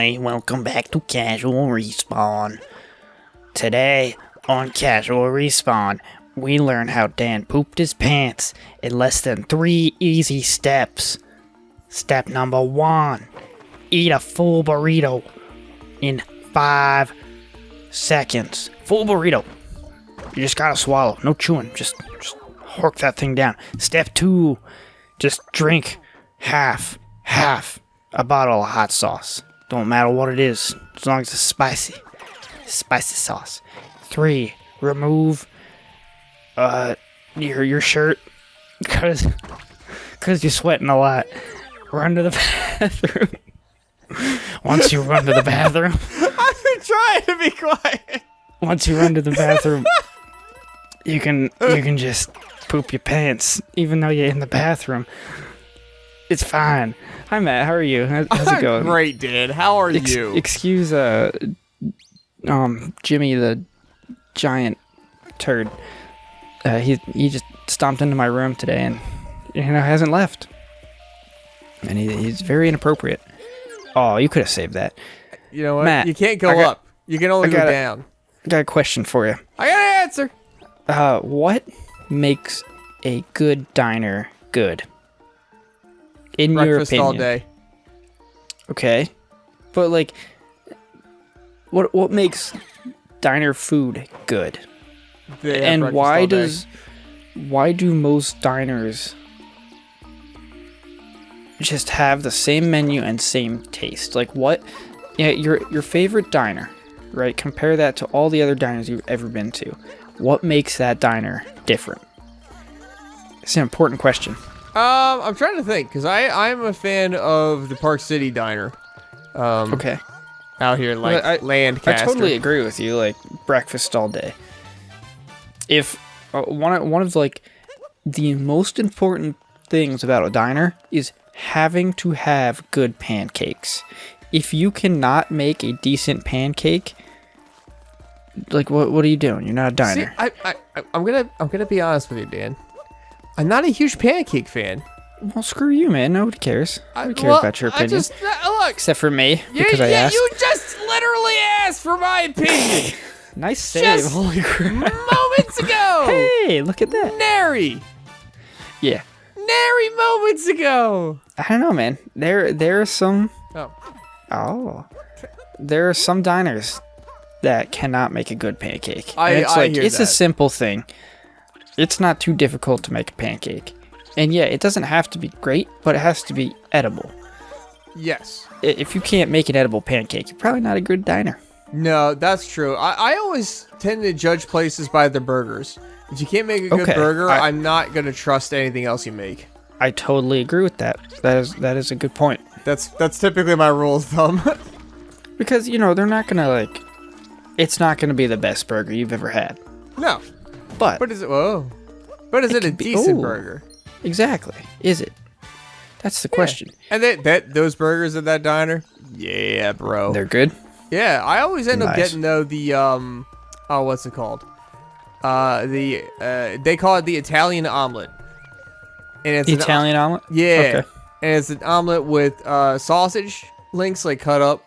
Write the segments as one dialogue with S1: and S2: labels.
S1: everybody, welcome back to Casual Respawn. Today, on Casual Respawn, we learn how Dan pooped his pants in less than 3 easy steps. Step number 1, eat a full burrito in 5 seconds. Full burrito. You just gotta swallow, no chewing, just hork that thing down. Step 2, just drink half a bottle of hot sauce. Don't matter what it is, as long as it's spicy. Spicy sauce. 3, remove your shirt because you're sweating a lot. Run to the bathroom. Once you run to the bathroom.
S2: I've been trying to be quiet.
S1: Once you run to the bathroom, you can just poop your pants, even though you're in the bathroom. It's fine. Hi, Matt. How are you? How's it going?
S2: Great, Dan. How are you?
S1: Excuse, Jimmy the giant turd. He just stomped into my room today and hasn't left. And he's very inappropriate. Oh, you could have saved that.
S2: You know what?
S1: Matt,
S2: you can't go up. You can only go down.
S1: I got a question for you.
S2: I got an answer.
S1: What makes a good diner good? In your opinion.
S2: Breakfast all day.
S1: Okay. But like what makes diner food good? And why do most diners just have the same menu and same taste? Like what your favorite diner, right? Compare that to all the other diners you've ever been to. What makes that diner different? It's an important question.
S2: I'm trying to think, because I'm a fan of the Park City Diner.
S1: Okay.
S2: Out here, Lancaster.
S1: I totally agree with you, like, breakfast all day. If, one of, like, the most important things about a diner is having to have good pancakes. If you cannot make a decent pancake, like, what are you doing? You're not a diner.
S2: See, I'm gonna be honest with you, Dan. I'm not a huge pancake fan.
S1: Well, screw you, man. Nobody cares. Nobody cares about your opinion.
S2: Look,
S1: except for me, because I asked.
S2: You just literally asked for my opinion.
S1: Nice save.
S2: Just
S1: holy crap.
S2: Moments ago.
S1: Hey, look at that.
S2: Nary.
S1: Yeah.
S2: Nary moments ago.
S1: I don't know, man. There are some.
S2: Oh.
S1: There are some diners that cannot make a good pancake.
S2: It's
S1: a simple thing. It's not too difficult to make a pancake. And yeah, it doesn't have to be great, but it has to be edible.
S2: Yes.
S1: If you can't make an edible pancake, you're probably not a good diner.
S2: No, that's true. I always tend to judge places by their burgers. If you can't make a good burger, I'm not going to trust anything else you make.
S1: I totally agree with that. That is a good point.
S2: That's typically my rule of thumb.
S1: Because, they're not going to, it's not going to be the best burger you've ever had.
S2: No. But is it? Whoa! But is it a decent burger?
S1: Exactly. Is it? That's the question.
S2: And those burgers at that diner, yeah, bro,
S1: they're good.
S2: Yeah, I always end up getting the what's it called? They call it the Italian omelet. And it's
S1: Italian omelet.
S2: Yeah.
S1: Okay.
S2: And it's an omelet with sausage links like cut up.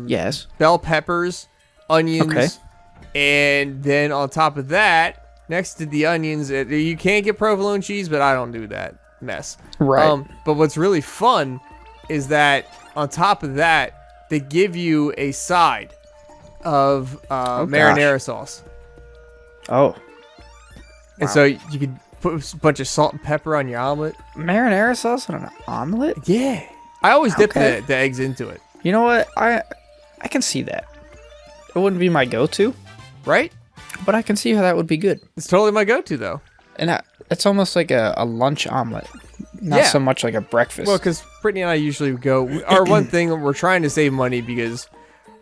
S1: Yes.
S2: Bell peppers, onions.
S1: Okay.
S2: And then on top of that, next to the onions, you can't get provolone cheese, but I don't do that mess.
S1: Right.
S2: But what's really fun is that on top of that, they give you a side of marinara sauce.
S1: Oh.
S2: And so you could put a bunch of salt and pepper on your omelet.
S1: Marinara sauce on an omelet?
S2: Yeah. I always dip the eggs into it.
S1: You know what? I can see that. It wouldn't be my go-to.
S2: Right?
S1: But I can see how that would be good.
S2: It's totally my go-to, though.
S1: And it's almost like a lunch omelet. Not so much like a breakfast.
S2: Well, because Brittany and I usually go... Our one thing, we're trying to save money because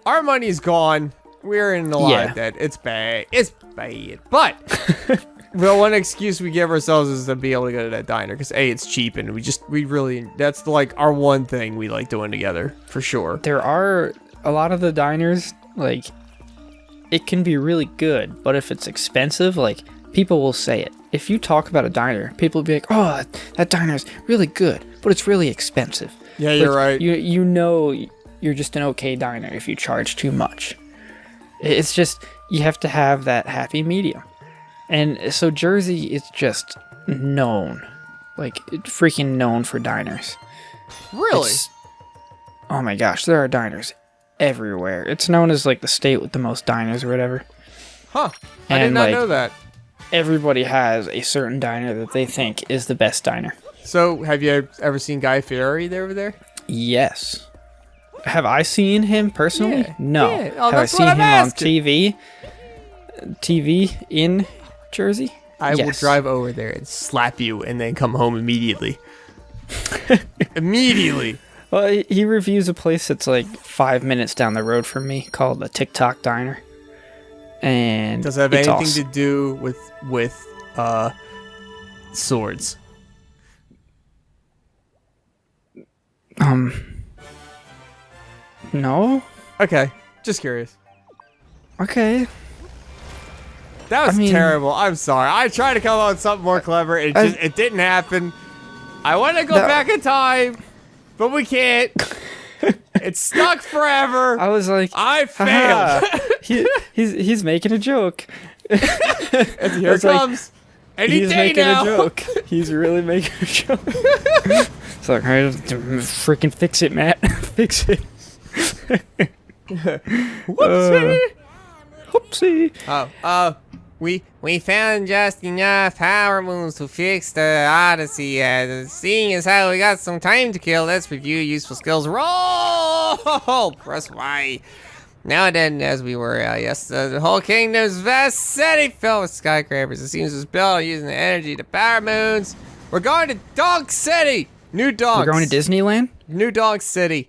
S2: our money's gone. We're in a lot of debt. It's bad. It's bad. But the one excuse we give ourselves is to be able to go to that diner. Because, A, it's cheap, and we really... That's like our one thing we like doing together, for sure.
S1: There are a lot of the diners, like... It can be really good, but if it's expensive, like, people will say it. If you talk about a diner, people will be like, oh, that diner's really good, but it's really expensive.
S2: Yeah, you're right.
S1: You know you're just an okay diner if you charge too much. It's just, you have to have that happy medium. And so Jersey is just known, like freaking known for diners.
S2: Really?
S1: Oh my gosh, there are diners everywhere. It's known as like the state with the most diners or whatever.
S2: Huh. I did not know that.
S1: Everybody has a certain diner that they think is the best diner.
S2: So, have you ever seen Guy Fieri over there?
S1: Yes. Have I seen him personally?
S2: Yeah.
S1: No.
S2: Yeah. Oh,
S1: have I
S2: that's
S1: seen
S2: what
S1: him
S2: I'm
S1: on
S2: asking.
S1: TV in Jersey?
S2: I will
S1: Yes.
S2: drive over there and slap you and then come home immediately. Immediately.
S1: Well, he reviews a place that's like 5 minutes down the road from me called the TikTok Diner. And
S2: Does it have
S1: it's
S2: anything
S1: awesome.
S2: to do with swords?
S1: No?
S2: Okay, just curious.
S1: Okay.
S2: That was
S1: I mean-
S2: terrible. I'm sorry. I tried to come up with something more clever. It didn't happen. I want to go
S1: No.
S2: back in time, but we can't. It's stuck forever.
S1: I was like,
S2: I failed.
S1: he's making a joke.
S2: And here it
S1: It's like,
S2: comes. Any
S1: He's
S2: day
S1: making
S2: now.
S1: a joke. He's really making a joke. It's like, freaking fix it, Matt. Fix it.
S2: Whoopsie.
S1: Whoopsie.
S2: We found just enough power moons to fix the Odyssey. Seeing as how we got some time to kill, let's review useful skills. Roll! Press Y. Now then, as we were, the whole kingdom's vast city filled with skyscrapers. It seems it was built using the energy to power moons. We're going to Dog City! New dogs.
S1: We're going to Disneyland?
S2: New Dog City.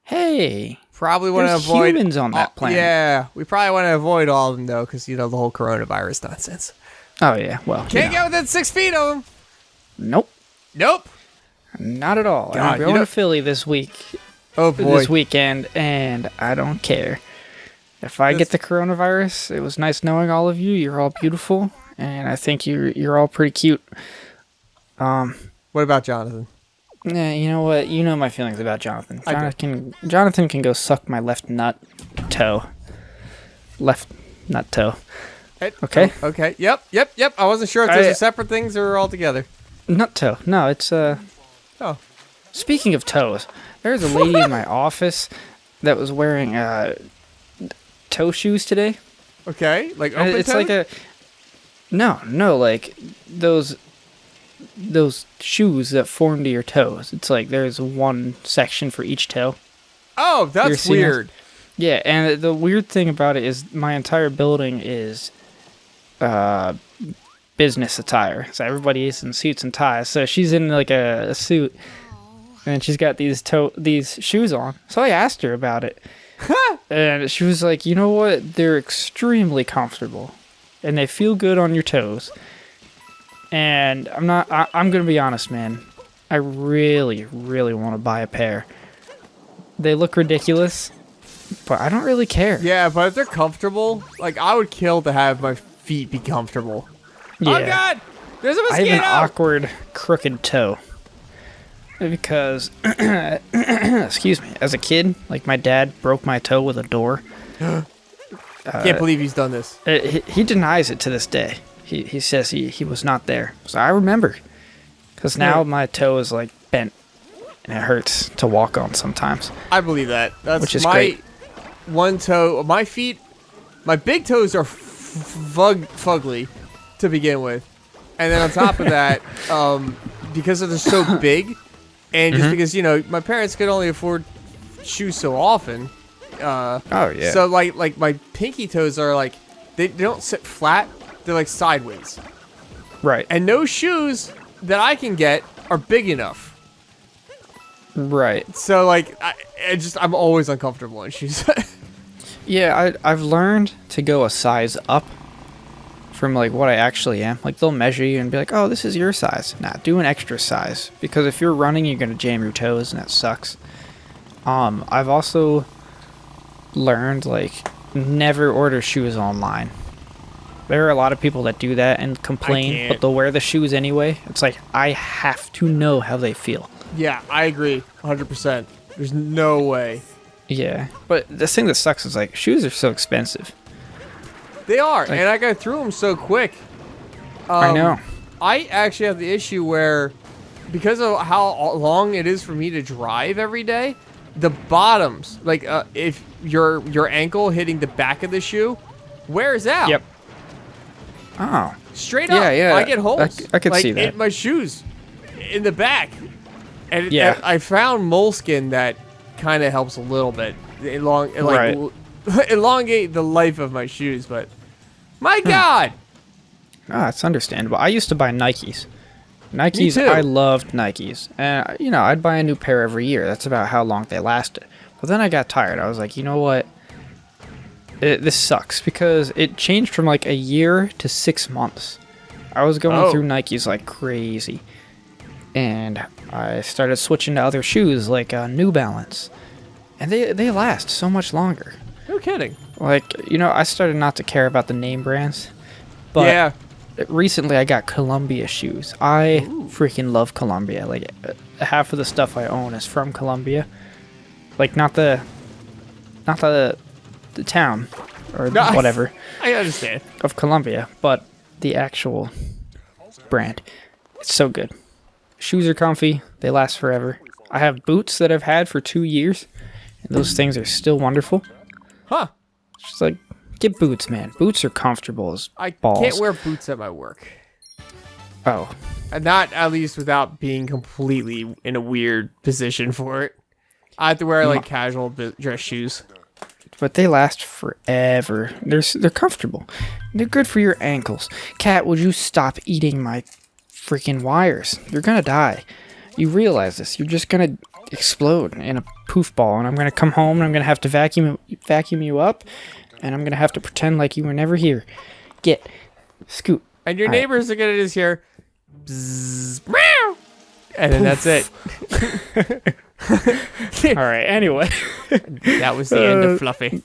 S1: Hey.
S2: Probably want to
S1: There's
S2: avoid
S1: humans on that planet.
S2: Yeah, we probably want to avoid all of them though, because the whole coronavirus nonsense.
S1: Oh, yeah. Well,
S2: Can't get within 6 feet of them.
S1: Nope.
S2: Nope.
S1: Not at all.
S2: God,
S1: I'm
S2: you
S1: going
S2: know-
S1: to Philly this
S2: Oh boy.
S1: weekend, and I don't care. If I get the coronavirus, it was nice knowing all of you. You're all beautiful, and I think you're all pretty cute.
S2: What about Jonathan?
S1: Yeah, you know what? You know my feelings about Jonathan.
S2: I do.
S1: Jonathan can go suck my left nut toe. Left nut toe. Okay.
S2: Okay. Yep. I wasn't sure if those are separate things or all together.
S1: Nut toe. No, it's
S2: Oh.
S1: Speaking of toes, there's a lady in my office that was wearing toe shoes today.
S2: Okay. Like open
S1: It's
S2: toe?
S1: like a no, like those shoes that form to your toes. It's like there's one section for each toe.
S2: Oh,
S1: You're
S2: that's
S1: seeing
S2: weird.
S1: Yeah, and the weird thing about it is my entire building is business attire. So everybody is in suits and ties. So she's in like a suit, and she's got these shoes on. So I asked her about it, and she was like, "You know what? They're extremely comfortable, and they feel good on your toes." And I'm gonna be honest, man. I really, really want to buy a pair. They look ridiculous, but I don't really care.
S2: Yeah, but if they're comfortable, like I would kill to have my feet be comfortable.
S1: Yeah.
S2: Oh God! There's a
S1: I
S2: mosquito.
S1: have an awkward, crooked toe. Because, excuse me, as a kid, like my dad broke my toe with a door.
S2: Can't believe he's done this.
S1: He denies it to this day. He says he was not there. So I remember. Because now my toe is like bent. And it hurts to walk on sometimes.
S2: I believe that. That's
S1: Which is
S2: my
S1: great.
S2: one toe. My feet, my big toes are fugly to begin with, and then on top of that, because they're so big, and just because my parents could only afford shoes so often.
S1: Oh, yeah.
S2: So like my pinky toes are like they don't sit flat. They're like sideways.
S1: Right.
S2: And no shoes that I can get are big enough.
S1: Right.
S2: So like I'm always uncomfortable in shoes.
S1: Yeah, I've learned to go a size up from like what I actually am. Like they'll measure you and be like, "Oh, this is your size." Nah, do an extra size because if you're running, you're gonna jam your toes and that sucks. I've also learned like never order shoes online. There are a lot of people that do that and complain, but they'll wear the shoes anyway. It's like I have to know how they feel.
S2: Yeah, I agree, 100%. There's no way.
S1: Yeah, but the thing that sucks is like shoes are so expensive.
S2: They are,
S1: Like-
S2: and I got through them so quick.
S1: I know.
S2: I actually have the issue where, because of how long it is for me to drive every day, the bottoms, like if your ankle hitting the back of the shoe, wears out.
S1: Yep. Oh.
S2: Straight
S1: Yeah,
S2: up.
S1: yeah.
S2: I get holes.
S1: I could
S2: like,
S1: see that.
S2: in my shoes, in the back. And
S1: Yeah.
S2: I found moleskin that kind of helps a little bit.
S1: Right.
S2: Elongate the life of my shoes, but my
S1: Hmm.
S2: God.
S1: Ah, it's understandable. I used to buy Nikes. Nikes,
S2: too.
S1: I loved Nikes. And, I'd buy a new pair every year. That's about how long they lasted. But then I got tired. I was like, you know what? This sucks because it changed from like a year to 6 months. I was going through Nikes like crazy. And I started switching to other shoes like New Balance. And they last so much longer.
S2: No kidding.
S1: Like, I started not to care about the name brands. But
S2: Yeah.
S1: recently I got Columbia shoes. I freaking love Columbia. Like half of the stuff I own is from Columbia. Like not the town or
S2: No,
S1: whatever
S2: I understand.
S1: of Columbia, but the actual brand. It's so good. Shoes are comfy. They last forever. I have boots that I've had for 2 years, and those things are still wonderful.
S2: Huh.
S1: It's just like, get boots, man. Boots are comfortable as
S2: I
S1: balls.
S2: can't wear boots at my work.
S1: Oh,
S2: And not at least without being completely in a weird position for it. I have to wear like casual dress shoes.
S1: but they last forever. They're comfortable. They're good for your ankles. Cat, would you stop eating my freaking wires? You're gonna die. You realize this. You're just gonna explode in a poof ball, and I'm gonna come home and I'm gonna have to vacuum you up, and I'm gonna have to pretend like you were never here. Scoot.
S2: And your
S1: All right.
S2: neighbors are gonna just hear bzzz, meow, and then that's it.
S1: All right. Anyway,
S2: That was the end of Fluffy.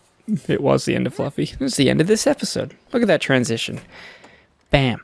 S1: it was the end of Fluffy. It was the end of this episode. Look at that transition. Bam.